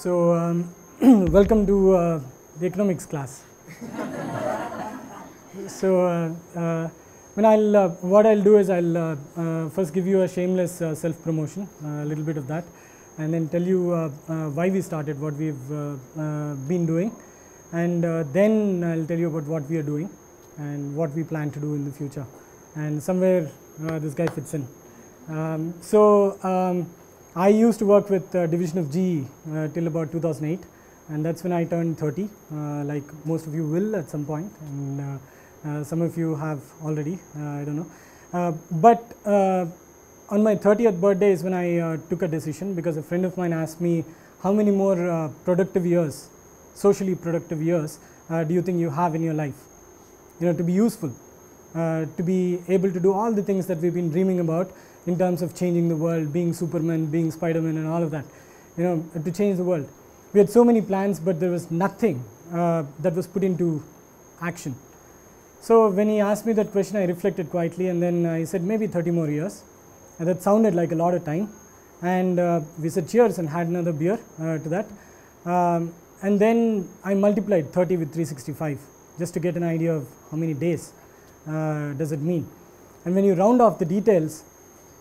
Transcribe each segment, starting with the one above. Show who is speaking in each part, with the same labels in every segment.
Speaker 1: So, welcome to the economics class. So, what I'll do is I'll first give you a shameless self-promotion, a little bit of that, and then tell you why we started, what we've been doing, and then I'll tell you about what we are doing and what we plan to do in the future, and somewhere this guy fits in. I used to work with division of GE till about 2008, and that's when I turned 30, like most of you will at some point, and some of you have already, I don't know. But on my 30th birthday is when I took a decision, because a friend of mine asked me, how many more productive years, socially productive years, do you think you have in your life, to be useful, to be able to do all the things that we've been dreaming about in terms of changing the world, being Superman, being Spider-Man and all of that, to change the world. We had so many plans, but there was nothing that was put into action. So when he asked me that question, I reflected quietly, and then I said maybe 30 more years, and that sounded like a lot of time, and we said cheers and had another beer to that, and then I multiplied 30 with 365 just to get an idea of how many days does it mean. And when you round off the details,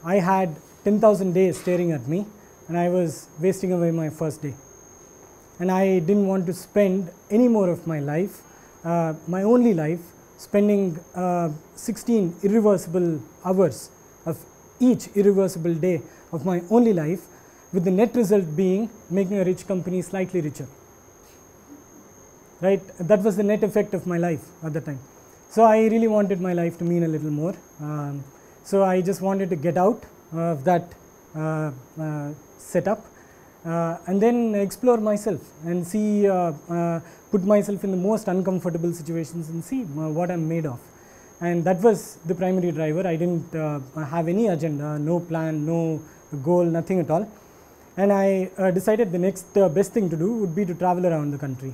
Speaker 1: I had 10,000 days staring at me, and I was wasting away my first day, and I didn't want to spend any more of my life, my only life, spending 16 irreversible hours of each irreversible day of my only life, with the net result being making a rich company slightly richer. Right? That was the net effect of my life at the time. So I really wanted my life to mean a little more. So I just wanted to get out of that setup and then explore myself and see, put myself in the most uncomfortable situations and see what I'm made of. And that was the primary driver. I didn't have any agenda, no plan, no goal, nothing at all. And I decided the next best thing to do would be to travel around the country.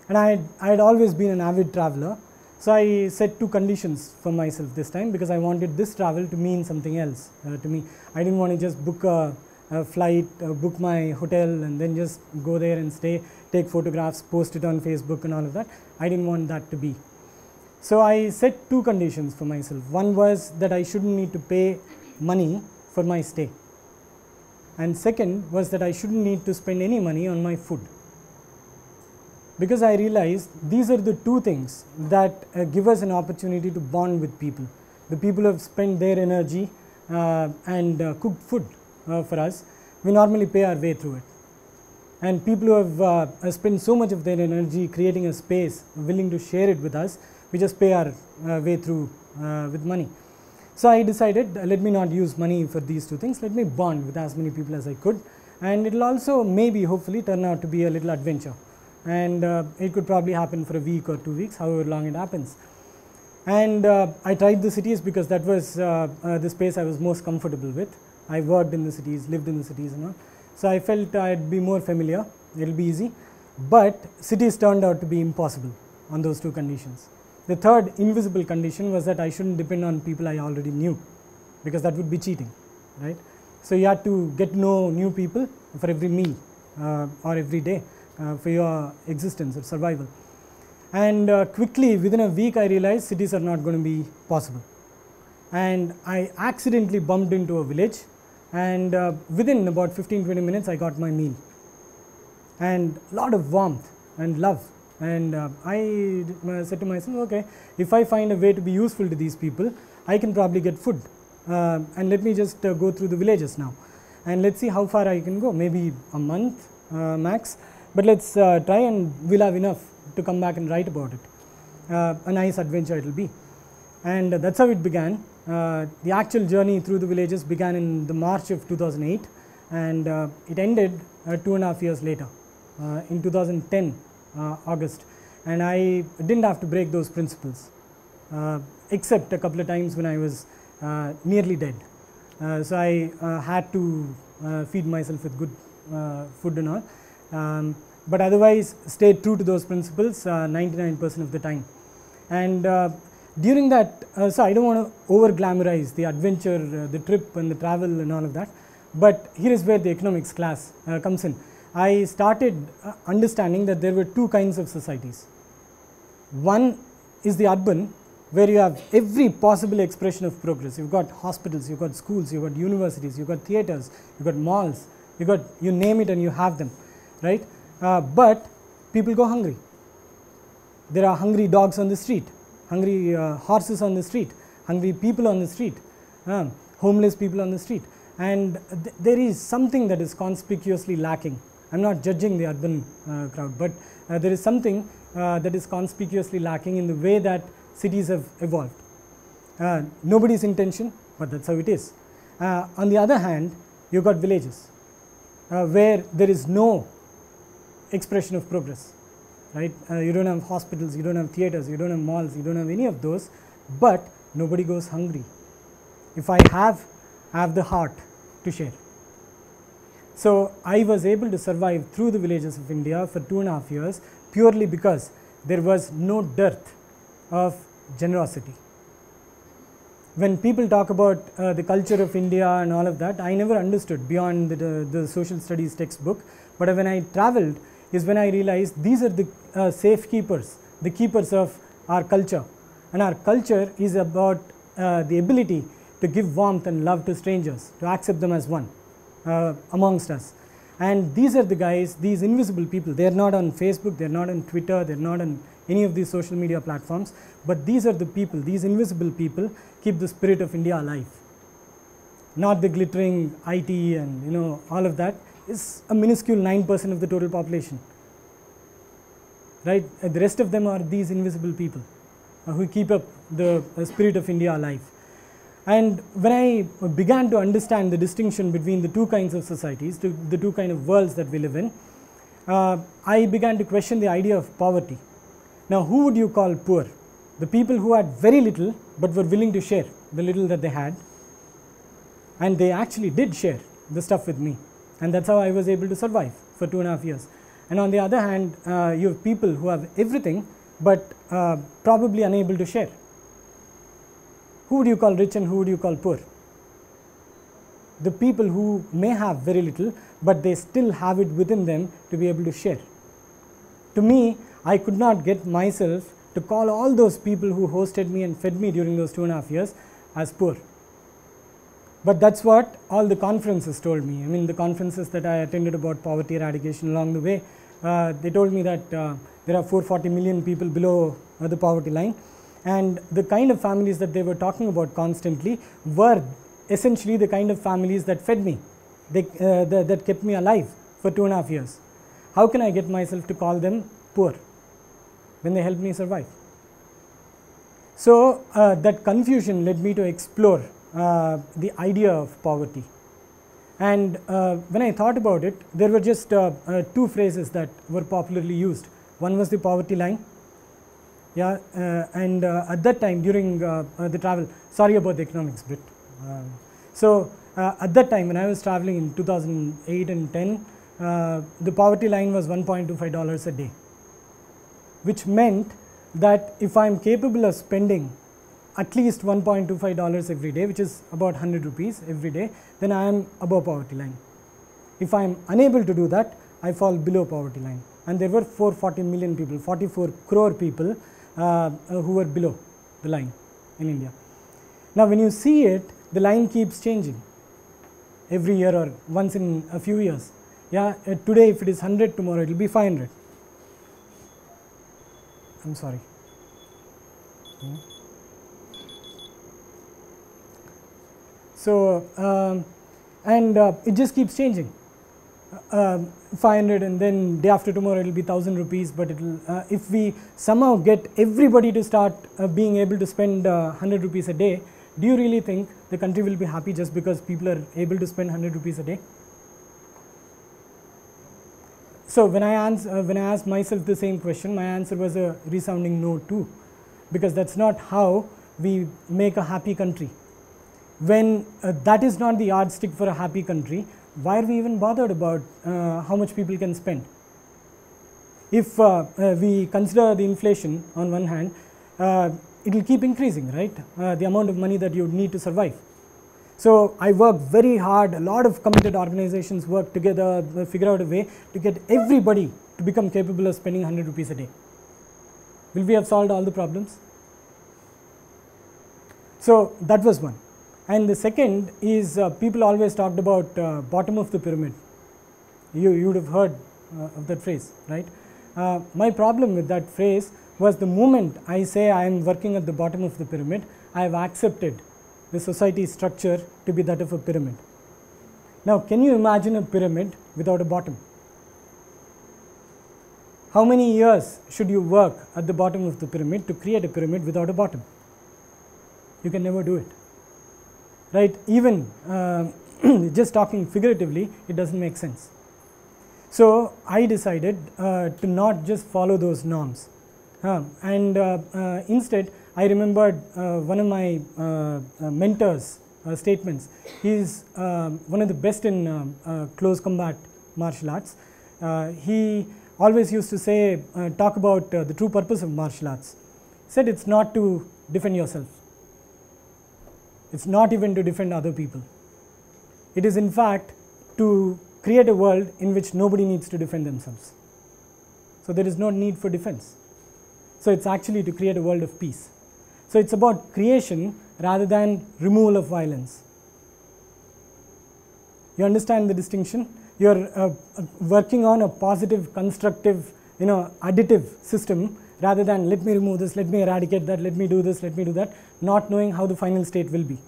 Speaker 1: And I had always been an avid traveler. So I set two conditions for myself this time, because I wanted this travel to mean something else to me. I didn't want to just book a flight, book my hotel and then just go there and stay, take photographs, post it on Facebook and all of that. I didn't want that to be. So I set two conditions for myself. One was that I shouldn't need to pay money for my stay. And second was that I shouldn't need to spend any money on my food. Because I realized these are the two things that give us an opportunity to bond with people. The people who have spent their energy and cooked food for us, we normally pay our way through it. And people who have spent so much of their energy creating a space, willing to share it with us, we just pay our way through with money. So I decided, let me not use money for these two things, let me bond with as many people as I could. And it will also maybe hopefully turn out to be a little adventure. And it could probably happen for a week or 2 weeks, however long it happens. And I tried the cities because that was the space I was most comfortable with. I worked in the cities, lived in the cities and all. So I felt I'd be more familiar, it'll be easy. But cities turned out to be impossible on those two conditions. The third invisible condition was that I shouldn't depend on people I already knew, because that would be cheating, right? So you had to get to know new people for every meal or every day. For your existence or survival. And quickly, within a week, I realized cities are not going to be possible. And I accidentally bumped into a village, and within about 15-20 minutes, I got my meal. And a lot of warmth and love. And I said to myself, okay, if I find a way to be useful to these people, I can probably get food. And let me just go through the villages now. And let's see how far I can go, maybe a month max. But let's try, and we'll have enough to come back and write about it. A nice adventure it will be. And that's how it began. The actual journey through the villages began in the March of 2008, and it ended 2.5 years later, in 2010 August. And I didn't have to break those principles, except a couple of times when I was nearly dead. So I had to feed myself with good food and all. But otherwise stayed true to those principles 99% of the time. And during that, so I don't want to over glamorize the adventure, the trip and the travel and all of that, but here is where the economics class comes in. I started understanding that there were two kinds of societies. One is the urban, where you have every possible expression of progress. You've got hospitals, you've got schools, you've got universities, you've got theaters, you've got malls, you've got, you name it and you have them, right? But people go hungry. There are hungry dogs on the street, hungry horses on the street, hungry people on the street, homeless people on the street, and there is something that is conspicuously lacking. I'm not judging the urban crowd, but there is something that is conspicuously lacking in the way that cities have evolved. Nobody's intention, but that's how it is. On the other hand, you've got villages where there is no expression of progress, right? You don't have hospitals, you don't have theaters, you don't have malls, you don't have any of those, but nobody goes hungry. If I have the heart to share. So I was able to survive through the villages of India for 2.5 years purely because there was no dearth of generosity. When people talk about the culture of India and all of that, I never understood beyond the social studies textbook, but when I traveled is when I realized these are the safekeepers, the keepers of our culture, and our culture is about the ability to give warmth and love to strangers, to accept them as one amongst us. And these are the guys, these invisible people. They are not on Facebook, they are not on Twitter, they are not on any of these social media platforms, but these are the people, these invisible people keep the spirit of India alive. Not the glittering IT and all of that. Is a minuscule 9% of the total population, right? The rest of them are these invisible people who keep up the spirit of India alive. And when I began to understand the distinction between the two kinds of societies, the two kinds of worlds that we live in, I began to question the idea of poverty. Now, who would you call poor? The people who had very little but were willing to share the little that they had, and they actually did share the stuff with me. And that's how I was able to survive for 2.5 years. And on the other hand, you have people who have everything but probably unable to share. Who would you call rich and who would you call poor? The people who may have very little but they still have it within them to be able to share. To me, I could not get myself to call all those people who hosted me and fed me during those 2.5 years as poor. But that's what all the conferences told me. I mean, the conferences that I attended about poverty eradication along the way, they told me that there are 440 million people below the poverty line, and the kind of families that they were talking about constantly were essentially the kind of families that fed me, that kept me alive for 2.5 years. How can I get myself to call them poor when they helped me survive? So that confusion led me to explore the idea of poverty. And when I thought about it, there were just two phrases that were popularly used. One was the poverty line. Yeah, and at that time during the travel, sorry about the economics bit. So at that time when I was traveling in 2008 and 10, the poverty line was $1.25 a day, which meant that if I am capable of spending at least $1.25 every day, which is about 100 rupees every day, then I am above poverty line. If I am unable to do that, I fall below poverty line. And there were 440 million people, 44 crore people who were below the line in India. Now when you see it, the line keeps changing every year or once in a few years. Yeah, today if it is 100, tomorrow it will be 500. I'm sorry. So, it just keeps changing. 500 and then day after tomorrow it will be 1000 rupees, but it will, if we somehow get everybody to start being able to spend 100 rupees a day, do you really think the country will be happy just because people are able to spend 100 rupees a day? So when I asked myself the same question, my answer was a resounding no too, because that's not how we make a happy country. When that is not the yardstick for a happy country, why are we even bothered about how much people can spend? If we consider the inflation on one hand, it will keep increasing, right? The amount of money that you need to survive. So I worked very hard, a lot of committed organizations work together, figure out a way to get everybody to become capable of spending 100 rupees a day. Will we have solved all the problems? So that was one. And the second is people always talked about bottom of the pyramid. You would have heard of that phrase, right? My problem with that phrase was the moment I say I am working at the bottom of the pyramid, I have accepted the society structure to be that of a pyramid. Now, can you imagine a pyramid without a bottom? How many years should you work at the bottom of the pyramid to create a pyramid without a bottom? You can never do it, right? Even just talking figuratively, it doesn't make sense. So I decided to not just follow those norms, and instead I remembered one of my mentors' statements. He is one of the best in close combat martial arts. He always used to say, talk about the true purpose of martial arts. He said it's not to defend yourself. It's not even to defend other people. It is in fact to create a world in which nobody needs to defend themselves. So there is no need for defense. So it's actually to create a world of peace. So it's about creation rather than removal of violence. You understand the distinction? You're working on a positive, constructive, additive system rather than let me remove this, let me eradicate that, let me do this, let me do that, not knowing how the final state will be.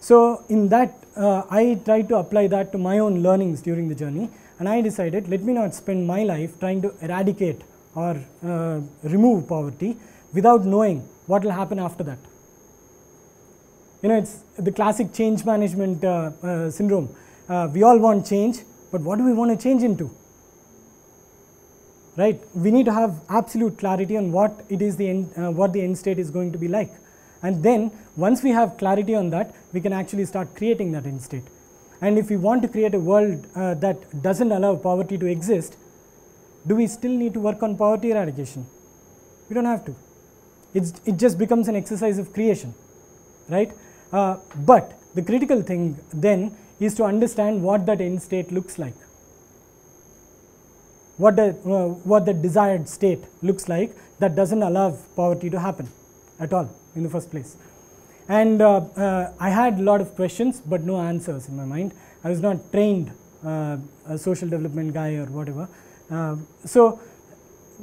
Speaker 1: So in that, I tried to apply that to my own learnings during the journey, and I decided, let me not spend my life trying to eradicate or remove poverty without knowing what will happen after that. It's the classic change management syndrome. We all want change, but what do we want to change into? Right? We need to have absolute clarity on what it is what the end state is going to be like. And then once we have clarity on that, we can actually start creating that end state. And if we want to create a world that doesn't allow poverty to exist, do we still need to work on poverty eradication? We don't have to. It just becomes an exercise of creation, right? But the critical thing then is to understand what that end state looks like. What the desired state looks like that doesn't allow poverty to happen at all in the first place. And I had a lot of questions but no answers in my mind. I was not trained a social development guy or whatever. So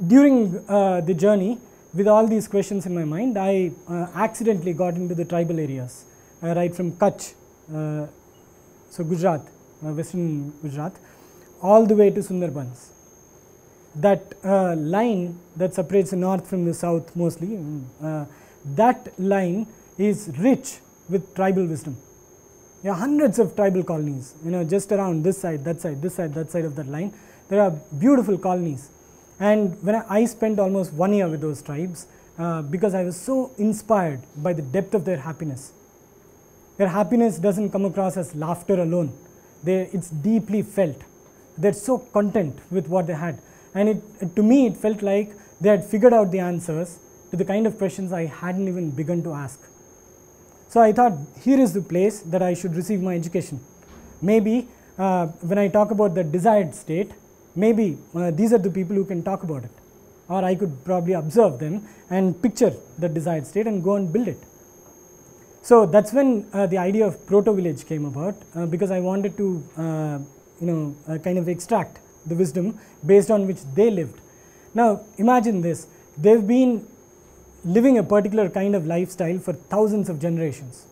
Speaker 1: during the journey, with all these questions in my mind, I accidentally got into the tribal areas, right from Kutch, so Gujarat, western Gujarat, all the way to Sundarbans. That line that separates the north from the south mostly, that line is rich with tribal wisdom. There are hundreds of tribal colonies, just around this side, that side, this side, that side of that line. There are beautiful colonies. And when I spent almost 1 year with those tribes because I was so inspired by the depth of their happiness. Their happiness doesn't come across as laughter alone. It's deeply felt. They're so content with what they had. And to me, it felt like they had figured out the answers to the kind of questions I hadn't even begun to ask. So I thought, here is the place that I should receive my education. Maybe when I talk about the desired state, maybe these are the people who can talk about it. Or I could probably observe them and picture the desired state and go and build it. So that's when the idea of proto-village came about, because I wanted to kind of extract the wisdom based on which they lived. Now imagine this, they've been living a particular kind of lifestyle for thousands of generations,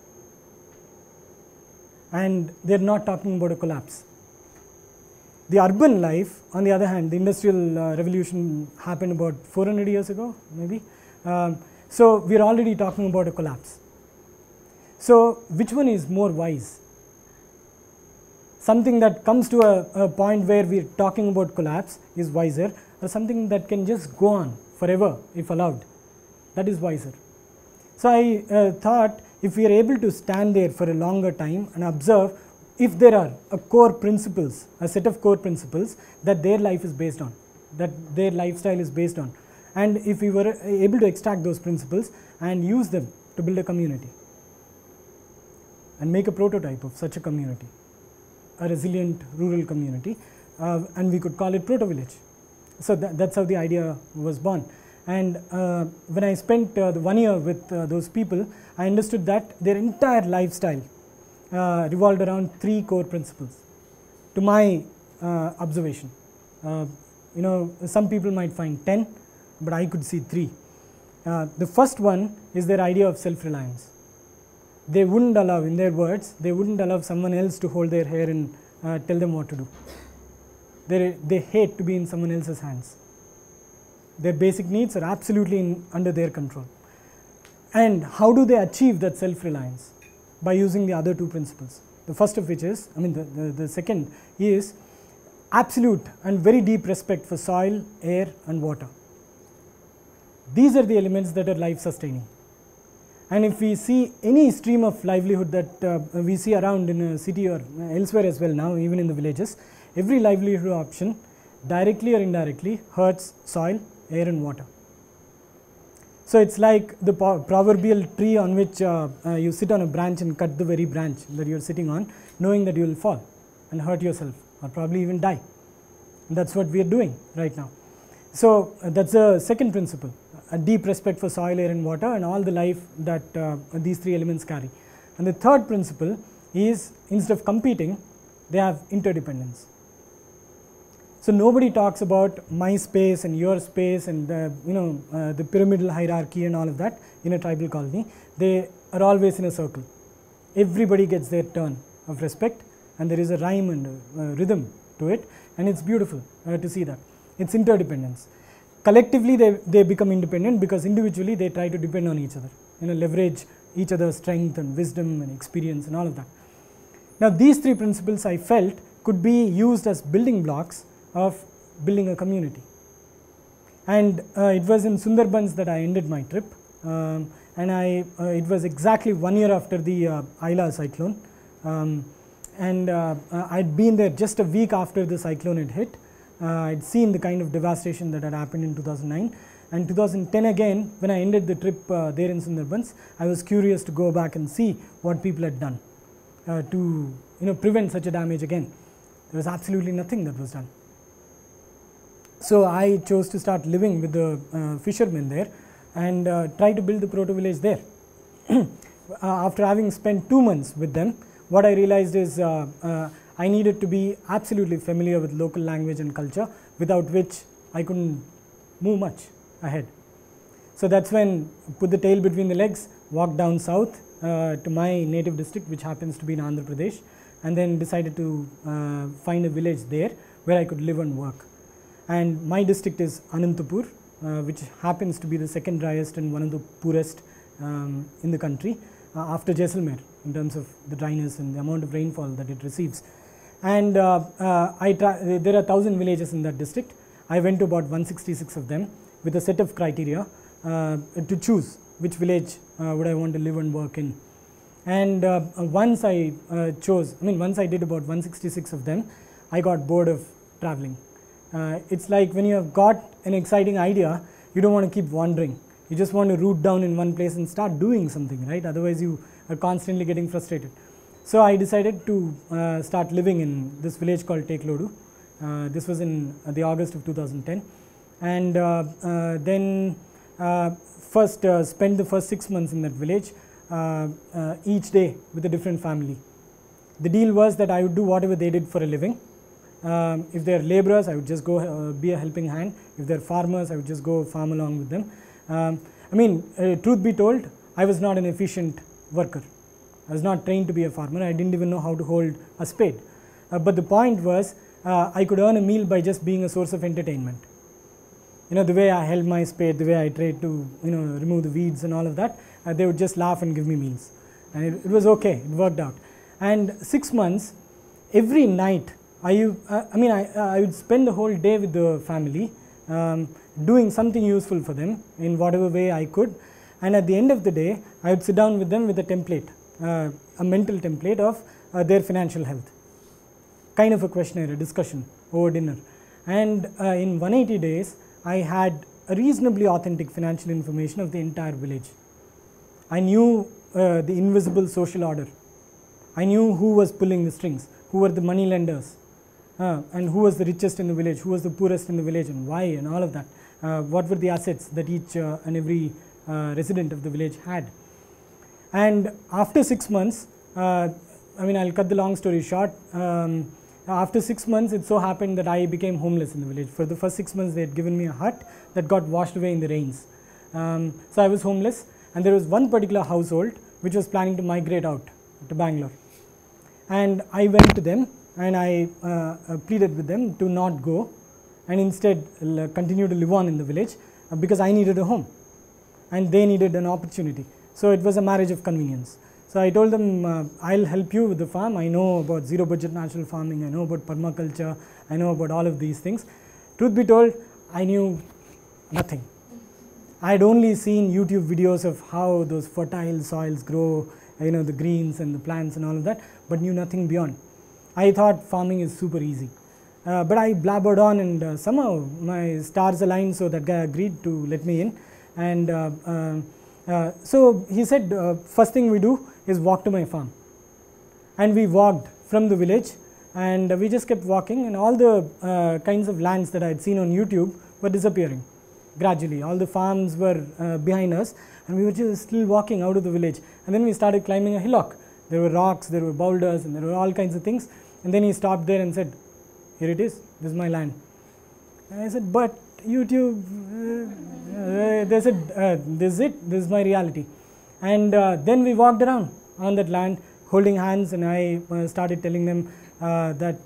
Speaker 1: and they're not talking about a collapse. The urban life, on the other hand, the industrial revolution happened about 400 years ago maybe, so we're already talking about a collapse. So which one is more wise? Something that comes to a point where we're talking about collapse is wiser, or something that can just go on forever if allowed, that is wiser. So I thought, if we are able to stand there for a longer time and observe if there are a set of core principles that their life is based on, that their lifestyle is based on, and if we were able to extract those principles and use them to build a community. and make a prototype of such a community, a resilient rural community, and we could call it Proto Village. So that's how the idea was born. And when I spent the 1 year with those people, I understood that their entire lifestyle revolved around 3 core principles, to my observation. Some people might find 10, but I could see 3. The first one is their idea of self-reliance. They wouldn't allow, in their words, they wouldn't allow someone else to hold their hair and tell them what to do. They hate to be in someone else's hands. Their basic needs are absolutely under their control. And how do they achieve that self-reliance? By using the other 2 principles. The first of which is, the second is absolute and very deep respect for soil, air and water. These are the elements that are life sustaining. And if we see any stream of livelihood that we see around in a city or elsewhere as well now, even in the villages, every livelihood option directly or indirectly hurts soil, air and water. So it's like the proverbial tree on which you sit on a branch and cut the very branch that you're sitting on, knowing that you will fall and hurt yourself or probably even die. And that's what we are doing right now. So that's the second principle, a deep respect for soil, air and water and all the life that these 3 elements carry. And the third principle is, instead of competing, they have interdependence. So nobody talks about my space and your space and the pyramidal hierarchy and all of that in a tribal colony. They are always in a circle. Everybody gets their turn of respect, and there is a rhyme and a rhythm to it, and it's beautiful to see that. It's interdependence. Collectively they become independent because individually they try to depend on each other, leverage each other's strength and wisdom and experience and all of that. Now these 3 principles I felt could be used as building blocks of building a community. And it was in Sundarbans that I ended my trip, and it was exactly 1 year after the Ayla cyclone, and I'd been there just a week after the cyclone had hit. I'd seen the kind of devastation that had happened in 2009, and 2010 again, when I ended the trip there in Sundarbans, I was curious to go back and see what people had done to prevent such a damage again. There was absolutely nothing that was done. So I chose to start living with the fishermen there and try to build the proto village there. After having spent 2 months with them, what I realized is I needed to be absolutely familiar with local language and culture, without which I couldn't move much ahead. So that's when I put the tail between the legs, walked down south to my native district, which happens to be in Andhra Pradesh, and then decided to find a village there where I could live and work. And my district is Anantapur, which happens to be the 2nd driest and one of the poorest in the country after Jaisalmer in terms of the dryness and the amount of rainfall that it receives. And there are 1,000 villages in that district. I went to about 166 of them with a set of criteria to choose which village would I want to live and work in. And once I once I did about 166 of them, I got bored of traveling. It's like when you have got an exciting idea, you don't want to keep wandering. You just want to root down in one place and start doing something, right? Otherwise you are constantly getting frustrated. So I decided to start living in this village called Teklodu. This was in the August of 2010. And then spent the first 6 months in that village, each day with a different family. The deal was that I would do whatever they did for a living. If they are laborers, I would just go be a helping hand. If they are farmers, I would just go farm along with them. Truth be told, I was not an efficient worker. I was not trained to be a farmer. I didn't even know how to hold a spade. But the point was, I could earn a meal by just being a source of entertainment. The way I held my spade, the way I tried to remove the weeds and all of that, they would just laugh and give me meals. And it was okay, it worked out. And 6 months, every night, I would spend the whole day with the family, doing something useful for them in whatever way I could. And at the end of the day, I would sit down with them with a template, a mental template of their financial health. Kind of a questionnaire, a discussion over dinner. And in 180 days, I had a reasonably authentic financial information of the entire village. I knew the invisible social order I knew who was pulling the strings, who were the money lenders, and who was the richest in the village, who was the poorest in the village, and why, and all of that. What were the assets that each and every resident of the village had. And after 6 months, I mean, I'll cut the long story short. After 6 months, it so happened that I became homeless in the village. For the first 6 months, they had given me a hut that got washed away in the rains. So I was homeless, and there was one particular household which was planning to migrate out to Bangalore. And I went to them and I pleaded with them to not go and instead continue to live on in the village because I needed a home and they needed an opportunity. So it was a marriage of convenience. So I told them, I'll help you with the farm. I know about zero budget natural farming, I know about permaculture, I know about all of these things. Truth be told, I knew nothing. I had only seen YouTube videos of how those fertile soils grow, the greens and the plants and all of that, but knew nothing beyond. I thought farming is super easy. But I blabbered on, and somehow my stars aligned, so that guy agreed to let me in. And so he said, first thing we do is walk to my farm. And we walked from the village, and we just kept walking, and all the kinds of lands that I had seen on YouTube were disappearing gradually. All the farms were behind us, and we were just still walking out of the village. And then we started climbing a hillock. There were rocks, there were boulders, and there were all kinds of things. And then he stopped there and said, here it is, this is my land. And I said, but YouTube, they said, this is it, this is my reality. And then we walked around on that land holding hands, and I started telling them that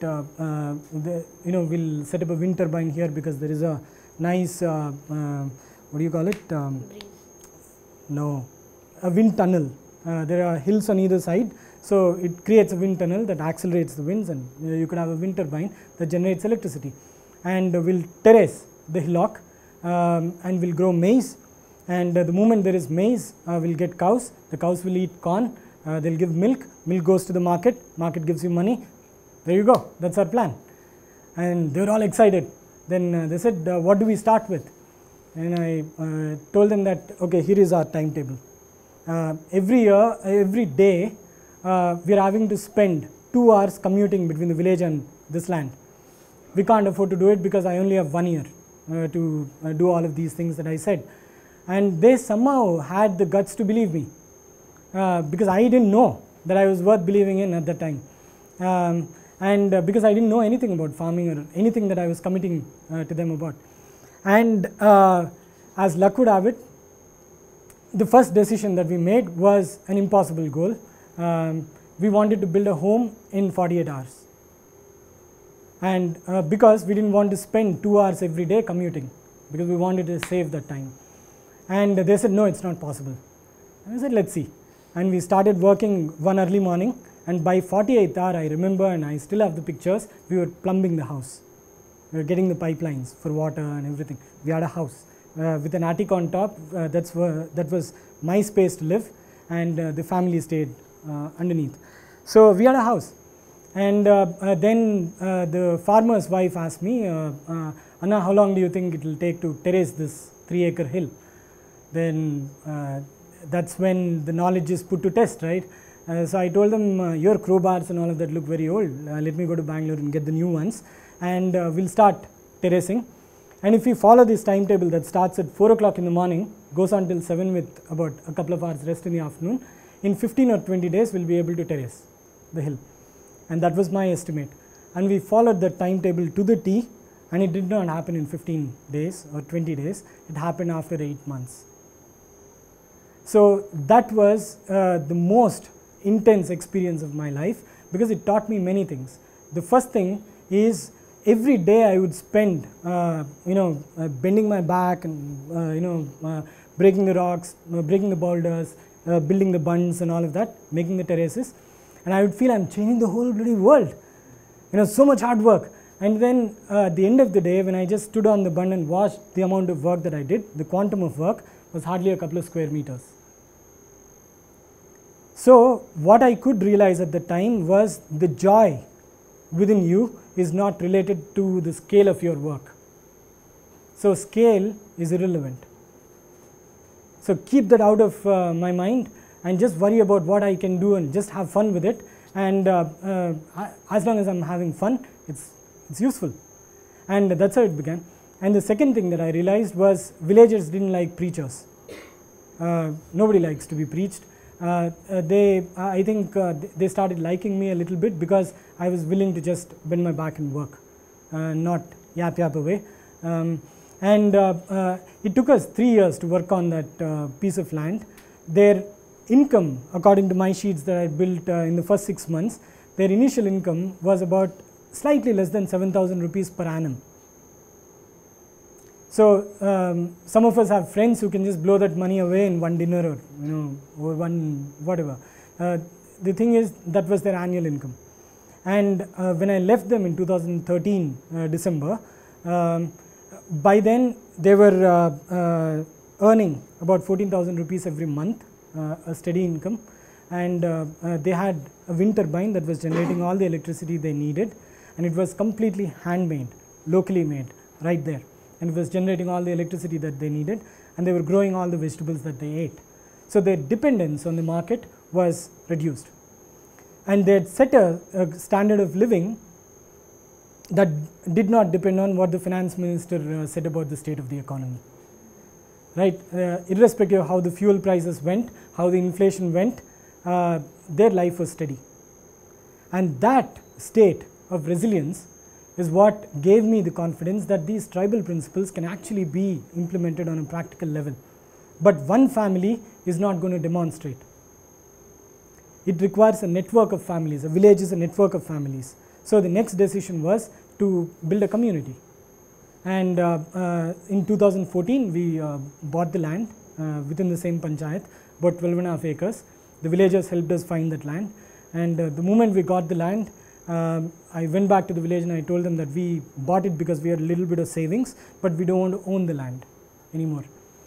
Speaker 1: we'll set up a wind turbine here because there is a nice, what do you call it? No, a wind tunnel. There are hills on either side, so it creates a wind tunnel that accelerates the winds, and you could have a wind turbine that generates electricity. And we'll terrace the hillock, and we'll grow maize, and the moment there is maize, we'll get cows. The cows will eat corn, they'll give milk, milk goes to the market gives you money. There you go, that's our plan. And they were all excited. Then they said, what do we start with? And I told them that, okay, here is our timetable. Every year, every day, we are having to spend 2 hours commuting between the village and this land. We can't afford to do it because I only have 1 year to do all of these things that I said. And they somehow had the guts to believe me because I didn't know that I was worth believing in at that time. And because I didn't know anything about farming or anything that I was committing to them about. And as luck would have it, the first decision that we made was an impossible goal. We wanted to build a home in 48 hours. And because we didn't want to spend 2 hours every day commuting, because we wanted to save that time. And they said, no, it's not possible. And I said, let's see. And we started working one early morning, and by 48th hour, I remember, and I still have the pictures, we were plumbing the house. We were getting the pipelines for water and everything. We had a house with an attic on top. That was my space to live, and the family stayed underneath. So we had a house. And then the farmer's wife asked me, Anna, how long do you think it will take to terrace this 3-acre hill? Then that's when the knowledge is put to test, right? So I told them, your crowbars and all of that look very old. Let me go to Bangalore and get the new ones, and we'll start terracing. And if we follow this timetable that starts at 4 o'clock in the morning, goes on till 7 with about a couple of hours rest in the afternoon, in 15 or 20 days we'll be able to terrace the hill. And that was my estimate. And we followed the timetable to the T, and it did not happen in 15 days or 20 days. It happened after 8 months. So that was the most intense experience of my life, because it taught me many things. The first thing is, every day I would spend bending my back and breaking the rocks, breaking the boulders, building the bunds and all of that, making the terraces, and I would feel I'm changing the whole bloody world. So much hard work. And then at the end of the day, when I just stood on the bund and watched the amount of work that I did, the quantum of work was hardly a couple of square meters. So what I could realize at the time was the joy within you is not related to the scale of your work. So scale is irrelevant. So keep that out of my mind and just worry about what I can do and just have fun with it. and as long as I'm having fun, it's useful. And that's how it began. And the second thing that I realized was villagers didn't like preachers. Nobody likes to be preached. I think they started liking me a little bit because I was willing to just bend my back and work, not yap away. It took us 3 years to work on that piece of land. Their income, according to my sheets that I built in the first 6 months, their initial income was about slightly less than 7,000 rupees per annum. So some of us have friends who can just blow that money away in one dinner, or or one whatever. The thing is, that was their annual income. And when I left them in 2013 December, by then they were earning about 14,000 rupees every month, a steady income, and they had a wind turbine that was generating all the electricity they needed, and it was completely handmade, locally made, right there. And it was generating all the electricity that they needed, and they were growing all the vegetables that they ate. So their dependence on the market was reduced, and they had set a standard of living that did not depend on what the finance minister said about the state of the economy, right? Irrespective of how the fuel prices went, how the inflation went, their life was steady. And that state of resilience is what gave me the confidence that these tribal principles can actually be implemented on a practical level. But one family is not going to demonstrate. It requires a network of families. A village is a network of families. So the next decision was to build a community. And in 2014, we bought the land within the same panchayat, about 12.5 acres. The villagers helped us find that land. And the moment we got the land, I went back to the village and I told them that we bought it because we had a little bit of savings, but we don't want to own the land anymore.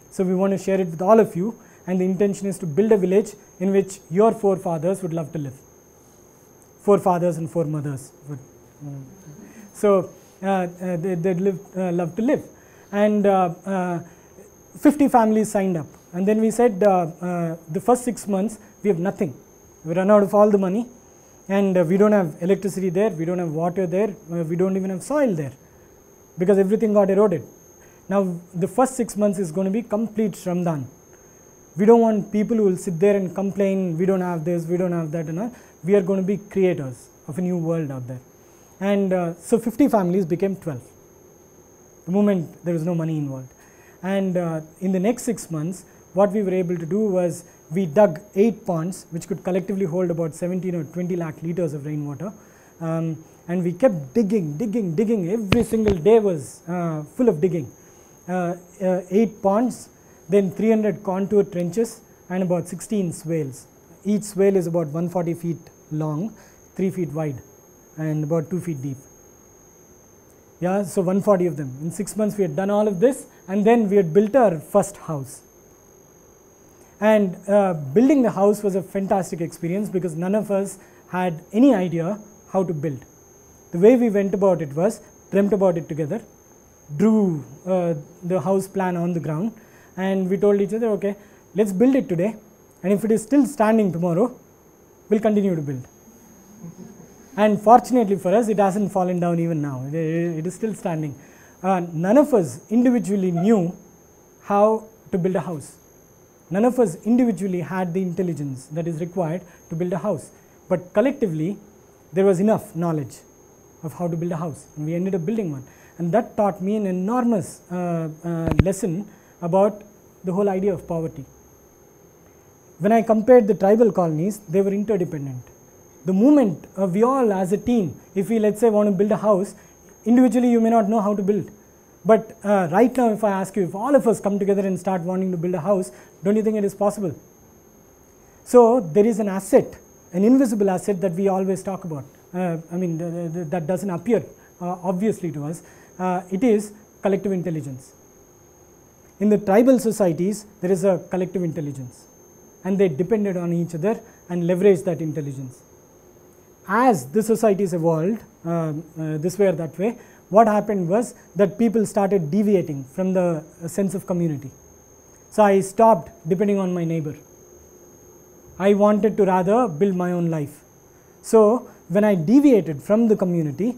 Speaker 1: So we want to share it with all of you, and the intention is to build a village in which your forefathers would love to live. Forefathers and foremothers. So they'd love to live. And 50 families signed up. And then we said the first 6 months we have nothing. We run out of all the money. And we don't have electricity there, we don't have water there, we don't even have soil there, because everything got eroded. Now the first 6 months is going to be complete Shramdan. We don't want people who will sit there and complain, we don't have this, we don't have that, and all. We are going to be creators of a new world out there. And so 50 families became 12, the moment there was no money involved. And in the next 6 months, what we were able to do was we dug 8 ponds which could collectively hold about 17 or 20 lakh liters of rainwater, and we kept digging. Every single day was full of digging. 8 ponds, then 300 contour trenches, and about 16 swales. Each swale is about 140 feet long, 3 feet wide, and about 2 feet deep. Yeah, so 140 of them. In 6 months we had done all of this, and then we had built our first house. And building the house was a fantastic experience because none of us had any idea how to build. The way we went about it was dreamt about it together, drew the house plan on the ground, and we told each other, okay, let's build it today, and if it is still standing tomorrow, we'll continue to build. And fortunately for us, it hasn't fallen down even now. It is still standing. None of us individually knew how to build a house. None of us individually had the intelligence that is required to build a house, but collectively there was enough knowledge of how to build a house, and we ended up building one. And that taught me an enormous lesson about the whole idea of poverty. When I compared the tribal colonies, they were interdependent. The moment we all as a team, if we, let's say, want to build a house, individually you may not know how to build. But right now, if I ask you, if all of us come together and start wanting to build a house, don't you think it is possible? So there is an asset, an invisible asset that we always talk about. That doesn't appear obviously to us. It is collective intelligence. In the tribal societies, there is a collective intelligence, and they depended on each other and leveraged that intelligence. As the societies evolved this way or that way, what happened was that people started deviating from the sense of community. So I stopped depending on my neighbor. I wanted to rather build my own life. So when I deviated from the community,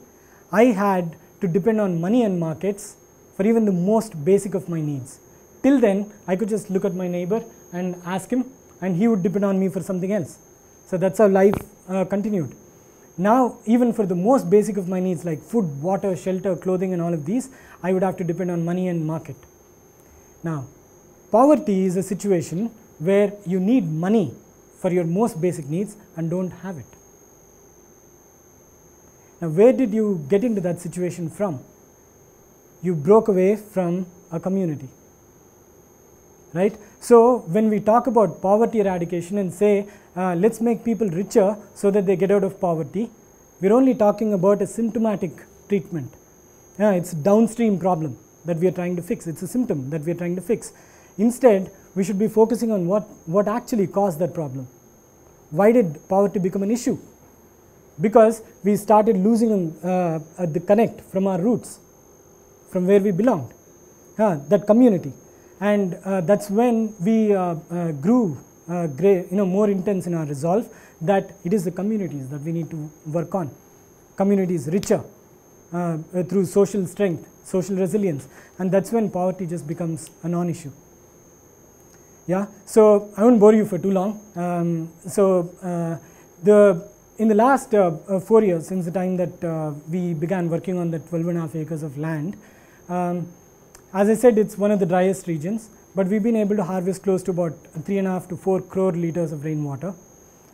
Speaker 1: I had to depend on money and markets for even the most basic of my needs. Till then, I could just look at my neighbor and ask him, and he would depend on me for something else. So that's how life continued. Now, even for the most basic of my needs like food, water, shelter, clothing and all of these, I would have to depend on money and market. Now, poverty is a situation where you need money for your most basic needs and don't have it. Now, where did you get into that situation from? You broke away from a community, right? So when we talk about poverty eradication and say, let's make people richer so that they get out of poverty, we're only talking about a symptomatic treatment. It's a downstream problem that we are trying to fix. It's a symptom that we are trying to fix. Instead, we should be focusing on what actually caused that problem. Why did poverty become an issue? Because we started losing the connect from our roots, from where we belonged, that community. And that's when we grew more intense in our resolve that it is the communities that we need to work on. Communities richer through social strength, social resilience, and that's when poverty just becomes a non-issue. Yeah, so I won't bore you for too long. In the last 4 years, since the time that we began working on that 12.5 acres of land, as I said, it's one of the driest regions, but we've been able to harvest close to about 3.5 to 4 crore liters of rainwater,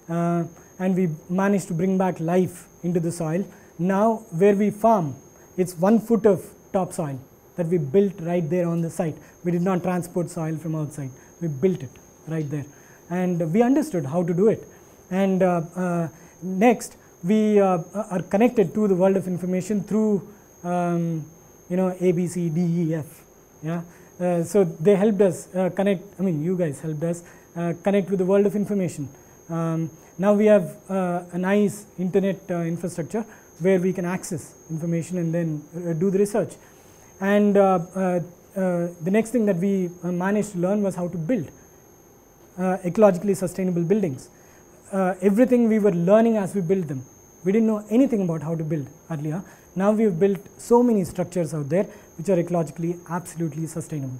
Speaker 1: and we managed to bring back life into the soil. Now, where we farm, it's 1 foot of topsoil that we built right there on the site. We did not transport soil from outside. We built it right there, and we understood how to do it. And next, we are connected to the world of information through A, B, C, D, E, F. Yeah, so they helped us connect. I mean, you guys helped us connect with the world of information. Now we have a nice internet infrastructure where we can access information and then do the research. And the next thing that we managed to learn was how to build ecologically sustainable buildings. Everything we were learning as we built them. We didn't know anything about how to build earlier. Now we have built so many structures out there which are ecologically absolutely sustainable.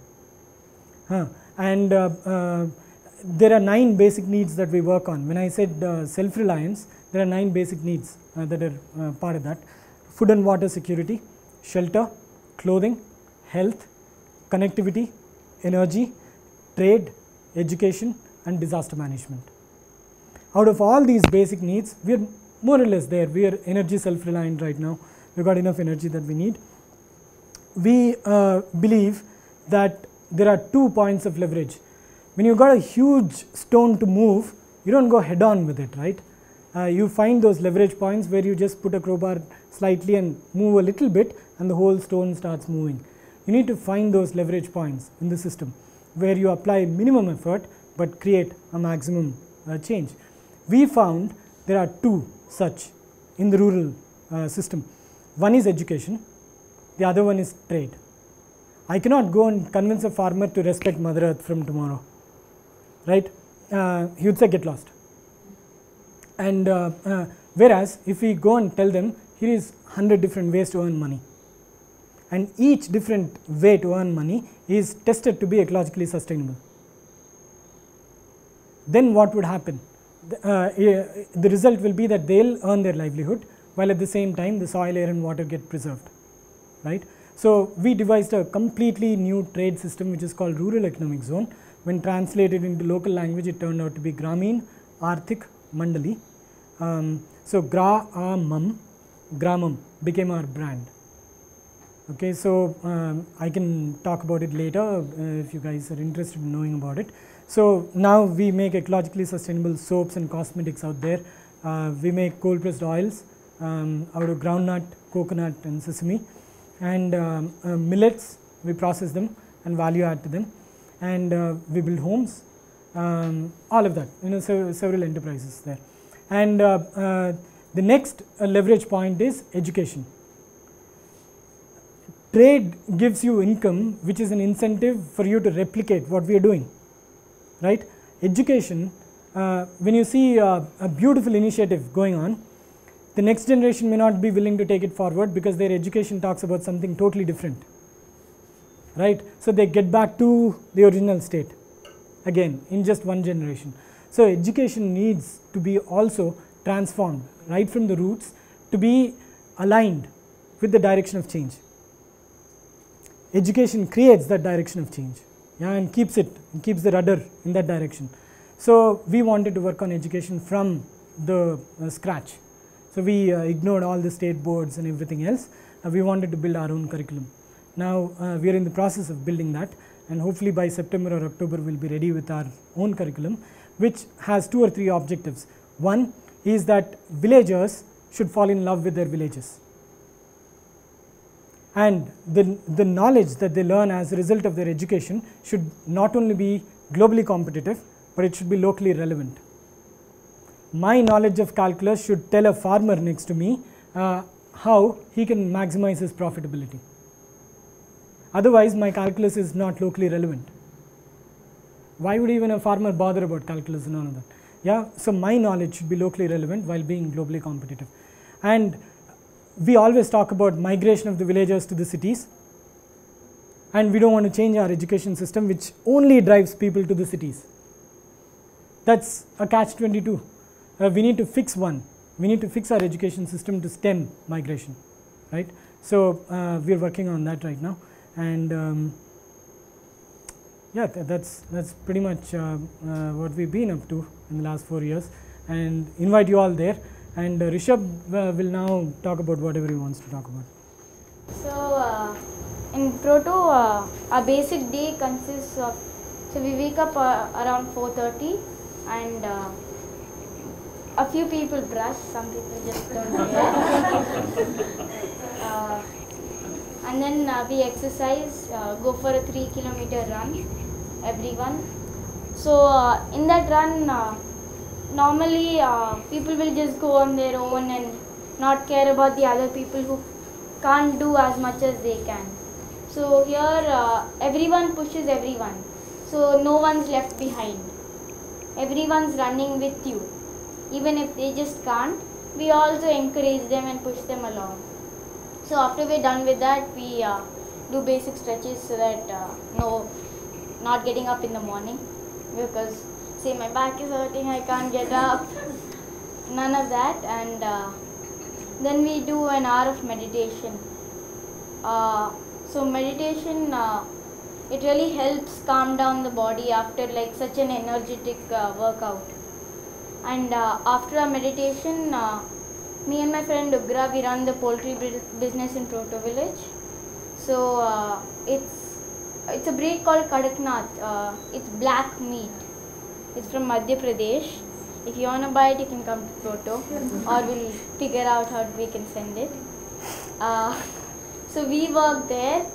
Speaker 1: And there are 9 basic needs that we work on. When I said self-reliance, there are 9 basic needs that are part of that. Food and water security, shelter, clothing, health, connectivity, energy, trade, education and disaster management. Out of all these basic needs, we are more or less there. We are energy self-reliant right now. We've got enough energy that we need. We believe that there are 2 points of leverage. When you've got a huge stone to move, you don't go head on with it, right? You find those leverage points where you just put a crowbar slightly and move a little bit and the whole stone starts moving. You need to find those leverage points in the system where you apply minimum effort but create a maximum change. We found there are 2 such in the rural system. One is education, the other one is trade. I cannot go and convince a farmer to respect Mother Earth from tomorrow, right? He would say get lost. And whereas if we go and tell them here is 100 different ways to earn money, and each different way to earn money is tested to be ecologically sustainable, then what would happen? The result will be that they'll earn their livelihood while at the same time the soil, air and water get preserved, right? So we devised a completely new trade system which is called Rural Economic Zone. When translated into local language, it turned out to be Gramin Arthik Mandali. So Gramam became our brand. Okay, so I can talk about it later if you guys are interested in knowing about it. So now we make ecologically sustainable soaps and cosmetics out there. We make cold pressed oils out of groundnut, coconut and sesame, and millets, we process them and value add to them, and we build homes, all of that, several enterprises there. And the next leverage point is education. Trade gives you income which is an incentive for you to replicate what we are doing, right? Education, when you see a beautiful initiative going on, the next generation may not be willing to take it forward because their education talks about something totally different, right? So they get back to the original state again in just one generation. So education needs to be also transformed right from the roots to be aligned with the direction of change. Education creates that direction of change, yeah, and keeps the rudder in that direction. So we wanted to work on education from the scratch. So we ignored all the state boards and everything else. We wanted to build our own curriculum. Now we are in the process of building that, and hopefully by September or October we'll be ready with our own curriculum, which has 2 or 3 objectives. One is that villagers should fall in love with their villages, and the knowledge that they learn as a result of their education should not only be globally competitive, but it should be locally relevant. My knowledge of calculus should tell a farmer next to me how he can maximize his profitability. Otherwise my calculus is not locally relevant. Why would even a farmer bother about calculus and all of that? Yeah, so my knowledge should be locally relevant while being globally competitive. And we always talk about migration of the villagers to the cities, and we don't want to change our education system which only drives people to the cities. That's a catch-22. We need to fix one. We need to fix our education system to stem migration, right? So we are working on that right now, and yeah, that's pretty much what we've been up to in the last 4 years, and invite you all there. And Rishabh will now talk about whatever he wants to talk about.
Speaker 2: So in Proto, our basic day consists of, so we wake up around 4:30, and a few people brush, some people just don't care. And then we exercise, go for a 3-kilometer run, everyone. So in that run, normally people will just go on their own and not care about the other people who can't do as much as they can. So here everyone pushes everyone, so no one's left behind. Everyone's running with you. Even if they just can't, we also encourage them and push them along. So after we're done with that, we do basic stretches so that not getting up in the morning, because say my back is hurting, I can't get up, none of that. And then we do an hour of meditation. So meditation, it really helps calm down the body after like such an energetic workout. And after our meditation, me and my friend Ugra, we run the poultry business in Proto village. So it's a breed called Kadaknath. It's black meat. It's from Madhya Pradesh. If you want to buy it, you can come to Proto, or we'll figure out how we can send it. So we work there,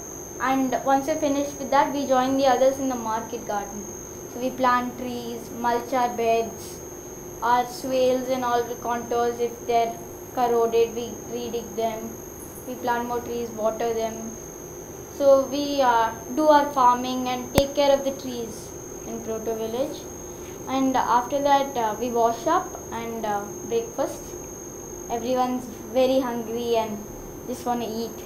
Speaker 2: and once we're finished with that, we join the others in the market garden. So we plant trees, mulch our beds, our swales and all the contours. If they're corroded, we redig them. We plant more trees, water them. So we do our farming and take care of the trees in Proto village. And after that, we wash up and breakfast. Everyone's very hungry and just want to eat.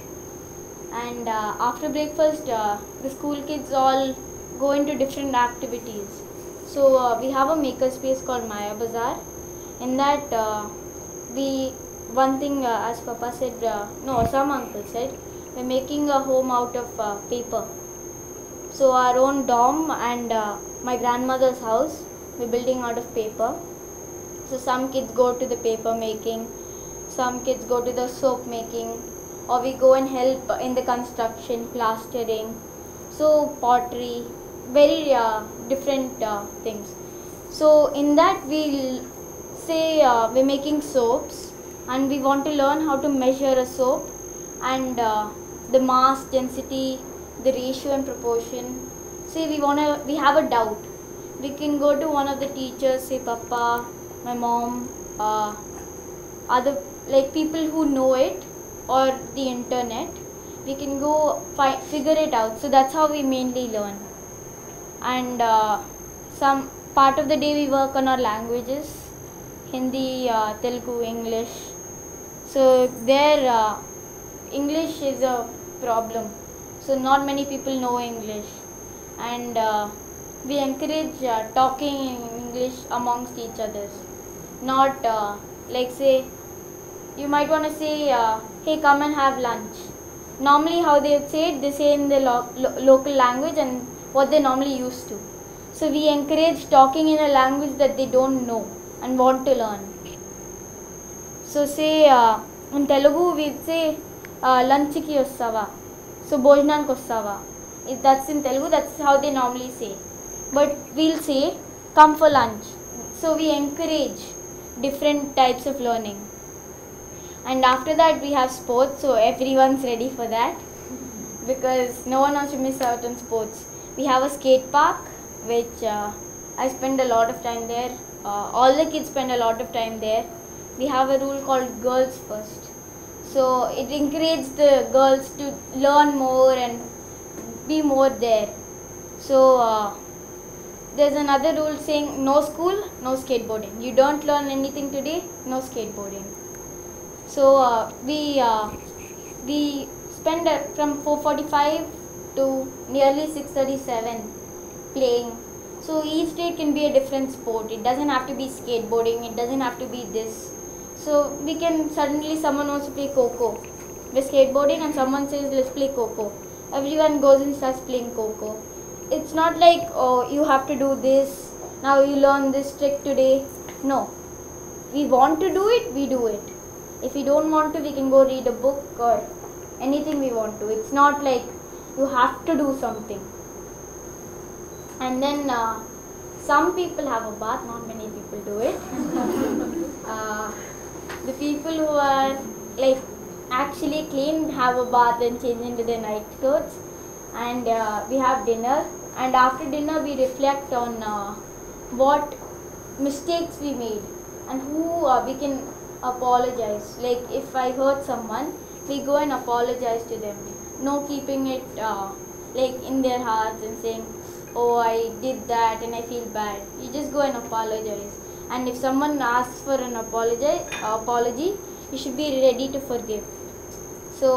Speaker 2: And after breakfast, the school kids all go into different activities. So we have a maker space called Maya Bazaar. In that, one thing as Papa said, no, some uncle said, we're making a home out of paper. So our own dorm and my grandmother's house, we're building out of paper. So some kids go to the paper making, some kids go to the soap making, or we go and help in the construction, plastering, so pottery, very different things. So in that we'll say we're making soaps, and we want to learn how to measure a soap and the mass, density, the ratio and proportion. Say we have a doubt, we can go to one of the teachers, say Papa, my mom, other like people who know it, or the internet. We can go figure it out. So that's how we mainly learn. And some part of the day we work on our languages, Hindi, Telugu, English. So there English is a problem. So not many people know English, and we encourage talking in English amongst each others. Not like say, you might want to say, hey, come and have lunch. Normally how they say it, they say in the local language and what they normally used to. So we encourage talking in a language that they don't know and want to learn. So say in Telugu we say lunch ki vastava. So bhojananiki vastava. If that's in Telugu, that's how they normally say. But we'll say come for lunch. So we encourage different types of learning. And after that we have sports, so everyone's ready for that because no one wants to miss out on sports. We have a skate park which I spend a lot of time there. All the kids spend a lot of time there. We have a rule called girls first. So it encourages the girls to learn more and be more there. So there's another rule saying no school, no skateboarding. You don't learn anything today, no skateboarding. So we spend from 4:45 to nearly 6:37 playing. So each day can be a different sport. It doesn't have to be skateboarding. It doesn't have to be this. So we can suddenly someone wants to play Coco. We're skateboarding and someone says let's play Coco. Everyone goes and starts playing Coco. It's not like, oh, you have to do this. Now you learn this trick today. No. We want to do it, we do it. If we don't want to, we can go read a book or anything we want to. It's not like you have to do something. And then some people have a bath, not many people do it. The people who are like actually clean have a bath and change into their night clothes. And we have dinner. And after dinner we reflect on what mistakes we made and who we can apologize. Like if I hurt someone, we go and apologize to them. No keeping it like in their hearts and saying, oh, I did that and I feel bad. You just go and apologize. And if someone asks for an apology, you should be ready to forgive. So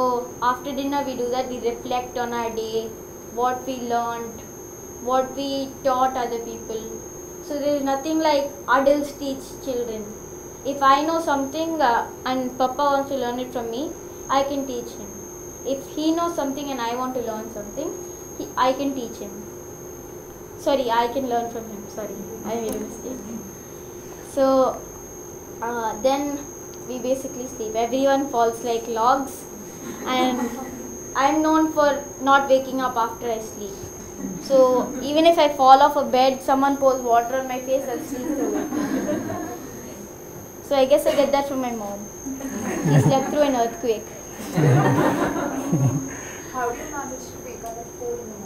Speaker 2: after dinner we do that. We reflect on our day, what we learned, what we taught other people. So there is nothing like adults teach children. If I know something and Papa wants to learn it from me, I can teach him. If he knows something and I want to learn something, I can teach him. Sorry, I can learn from him. Sorry, I made a mistake. So then we basically sleep. Everyone falls like logs, and I'm known for not waking up after I sleep. So even if I fall off a bed, someone pours water on my face, I'll sleep through it. So I guess I get that from my mom. She slept through an earthquake.
Speaker 3: How do you manage to wake up at 4 in the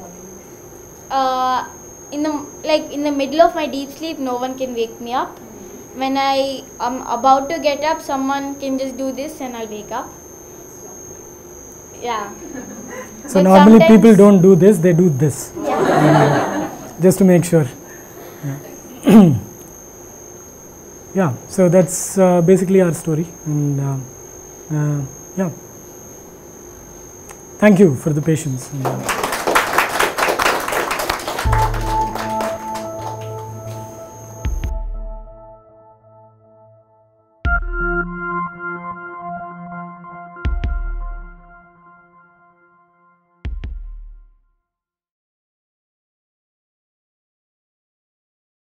Speaker 3: morning?
Speaker 2: In the middle of my deep sleep, no one can wake me up. When I am about to get up, someone can just do this and I'll wake up. Yeah.
Speaker 1: So
Speaker 2: But
Speaker 1: normally
Speaker 2: sometimes
Speaker 1: people don't do this, they do this.
Speaker 2: Yeah.
Speaker 1: Just to make sure. Yeah. Yeah, so that's basically our story, and yeah, thank you for the patience.